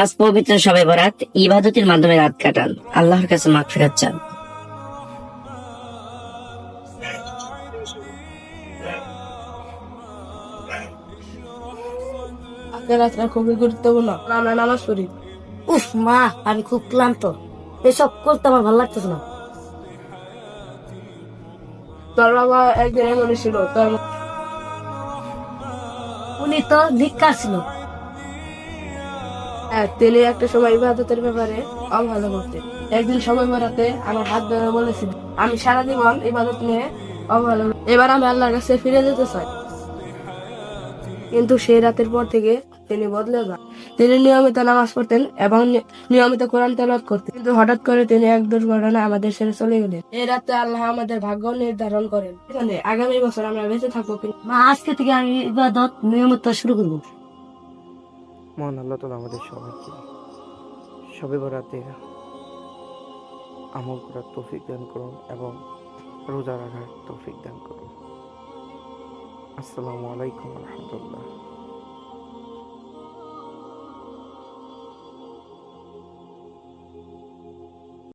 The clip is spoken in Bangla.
আজ পবিত্র শবে বরাত, ইবাদতের মাধ্যমে রাত কাটান, আল্লাহর কাছে মাগফিরাত চান। আজকের রাতটা খুবই গুরুত্বপূর্ণ, আমরা নামাজ পড়ি। উফ মা, আমি খুব ক্লান্ত, এসব করতে আমার ভালো লাগতেছে না। তোর বাবা একদিন এমনই ছিল, উনি তো ধিক্কার ছিল। তিনি একটা সময় ইবাদতের ব্যাপারে অবহেলা করতেন। একদিন সময় বেড়াতে আমার হাত ধরে বলেছিল, আমি সারা জীবন ইবাদত নিয়ে অবহেলা করি। এবার আমি আল্লাহর কাছে ফিরে যেতে চাই। কিন্তু সেই রাতের পর থেকে তিনি বদলে যান। তিনি নিয়মিত নামাজ পড়তেন এবং নিয়মিত কোরআন তেলাওয়াত করতেন, কিন্তু হঠাৎ করে তিনি এক দুর্ঘটনায় আমাদের ছেড়ে চলে গেলেন। এই রাতে আল্লাহ আমাদের ভাগ্য নির্ধারণ করেন, এখানে আগামী বছর আমরা বেঁচে থাকবো কিনা। মা, আজকে থেকে আমি ইবাদত নিয়মিত শুরু করবো। মহান আল্লাহ তাআলা আমাদের সবাইকে শবে বরাতের আমল করার তৌফিক দান করুন এবং রোজা রাখার তৌফিক দান করুন। আসসালামু আলাইকুম ওয়া রাহমাতুল্লাহ।